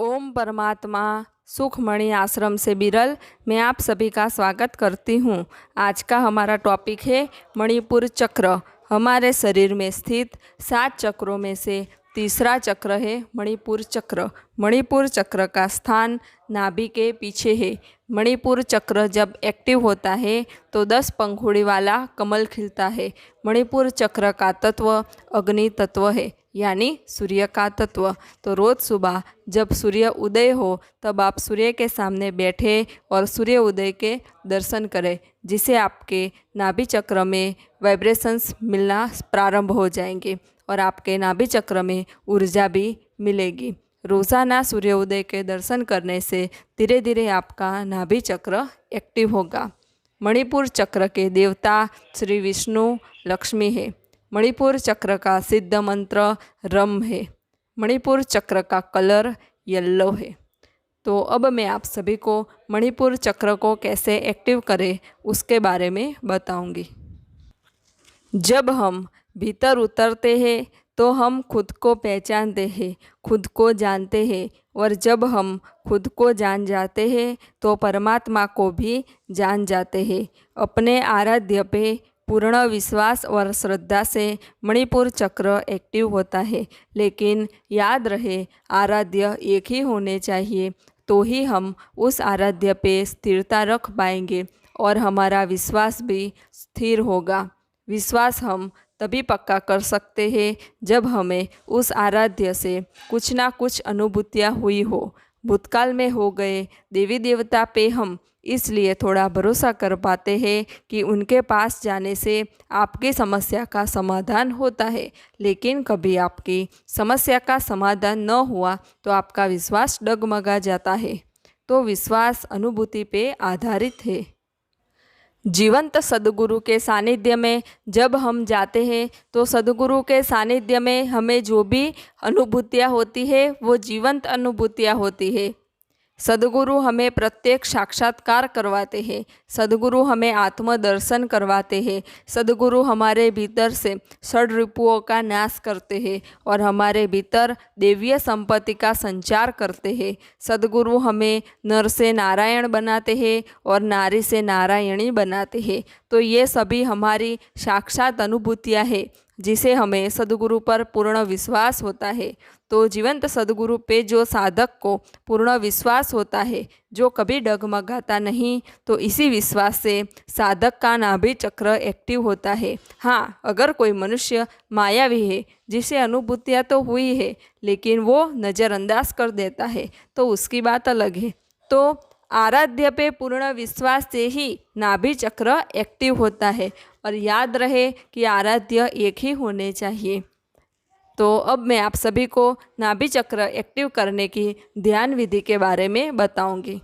ओम परमात्मा सुखमणि आश्रम से बिरल मैं आप सभी का स्वागत करती हूँ। आज का हमारा टॉपिक है मणिपुर चक्र। हमारे शरीर में स्थित 7 चक्रों में से तीसरा चक्र है मणिपुर चक्र। मणिपुर चक्र का स्थान नाभि के पीछे है। मणिपुर चक्र जब एक्टिव होता है तो 10 पंखुड़ी वाला कमल खिलता है। मणिपुर चक्र का तत्व अग्नि तत्व है, यानी सूर्य का तत्व। तो रोज़ सुबह जब सूर्य उदय हो तब आप सूर्य के सामने बैठे और सूर्य उदय के दर्शन करें, जिससे आपके नाभि चक्र में वाइब्रेशंस मिलना प्रारंभ हो जाएंगे और आपके नाभि चक्र में ऊर्जा भी मिलेगी। रोज़ाना सूर्य उदय के दर्शन करने से धीरे धीरे आपका नाभि चक्र एक्टिव होगा। मणिपुर चक्र के देवता श्री विष्णु लक्ष्मी है। मणिपुर चक्र का सिद्ध मंत्र रम है। मणिपुर चक्र का कलर येलो है। तो अब मैं आप सभी को मणिपुर चक्र को कैसे एक्टिव करें उसके बारे में बताऊंगी। जब हम भीतर उतरते हैं तो हम खुद को पहचानते हैं, खुद को जानते हैं, और जब हम खुद को जान जाते हैं तो परमात्मा को भी जान जाते हैं। अपने आराध्य पे पूर्ण विश्वास और श्रद्धा से मणिपुर चक्र एक्टिव होता है। लेकिन याद रहे, आराध्य एक ही होने चाहिए, तो ही हम उस आराध्य पे स्थिरता रख पाएंगे और हमारा विश्वास भी स्थिर होगा। विश्वास हम तभी पक्का कर सकते हैं जब हमें उस आराध्य से कुछ ना कुछ अनुभूतियाँ हुई हो। भूतकाल में हो गए देवी देवता पे हम इसलिए थोड़ा भरोसा कर पाते हैं कि उनके पास जाने से आपकी समस्या का समाधान होता है। लेकिन कभी आपकी समस्या का समाधान न हुआ तो आपका विश्वास डगमगा जाता है। तो विश्वास अनुभूति पे आधारित है। जीवंत सद्गुरु के सानिध्य में जब हम जाते हैं तो सद्गुरु के सानिध्य में हमें जो भी अनुभूतियाँ होती है वो जीवंत अनुभूतियाँ होती है। सद्गुरु हमें प्रत्येक साक्षात्कार करवाते हैं। सद्गुरु हमें आत्मदर्शन करवाते हैं। सद्गुरु हमारे भीतर से षड्रिपुओं का नाश करते हैं और हमारे भीतर देवीय संपत्ति का संचार करते हैं। सद्गुरु हमें नर से नारायण बनाते हैं और नारी से नारायणी बनाते हैं। तो ये सभी हमारी साक्षात अनुभूतियाँ हैं, जिसे हमें सद्गुरु पर पूर्ण विश्वास होता है। तो जीवंत सद्गुरु पे जो साधक को पूर्ण विश्वास होता है, जो कभी डगमगाता नहीं, तो इसी विश्वास से साधक का नाभि चक्र एक्टिव होता है। हाँ, अगर कोई मनुष्य मायावी है, जिसे अनुभूतियाँ तो हुई है लेकिन वो नज़रअंदाज कर देता है, तो उसकी बात अलग है। तो आराध्य पे पूर्ण विश्वास से ही नाभि चक्र एक्टिव होता है। और याद रहे कि आराध्य एक ही होने चाहिए। तो अब मैं आप सभी को नाभि चक्र एक्टिव करने की ध्यान विधि के बारे में बताऊंगी।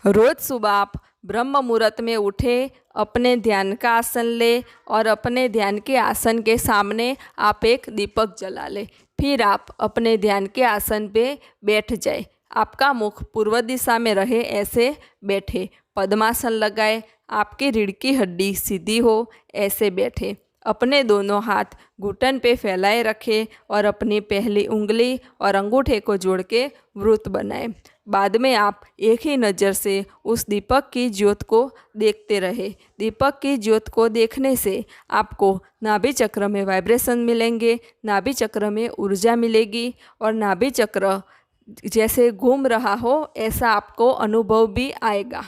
रोज़ सुबह आप ब्रह्म मुहूर्त में उठे, अपने ध्यान का आसन ले और अपने ध्यान के आसन के सामने आप एक दीपक जला ले। फिर आप अपने ध्यान के आसन पे बैठ जाए। आपका मुख पूर्व दिशा में रहे ऐसे बैठे। पद्मासन लगाए, आपकी रीढ़ की हड्डी सीधी हो ऐसे बैठे। अपने दोनों हाथ घुटन पे फैलाए रखें और अपनी पहली उंगली और अंगूठे को जोड़ के वृत्त बनाएं। बाद में आप एक ही नज़र से उस दीपक की ज्योत को देखते रहे। दीपक की ज्योत को देखने से आपको नाभि चक्र में वाइब्रेशन मिलेंगे, नाभि चक्र में ऊर्जा मिलेगी और नाभि चक्र जैसे घूम रहा हो ऐसा आपको अनुभव भी आएगा।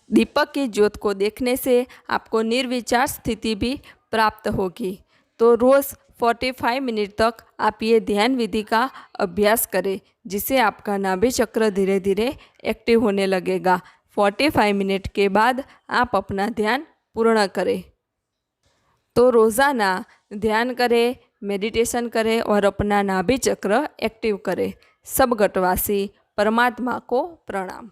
दीपक की ज्योत को देखने से आपको निर्विचार स्थिति भी प्राप्त होगी। तो रोज़ 45 मिनट तक आप ये ध्यान विधि का अभ्यास करें, जिससे आपका नाभि चक्र धीरे धीरे एक्टिव होने लगेगा। 45 मिनट के बाद आप अपना ध्यान पूर्ण करें। तो रोज़ाना ध्यान करें, मेडिटेशन करें और अपना नाभि चक्र एक्टिव करें। सब घटवासी परमात्मा को प्रणाम।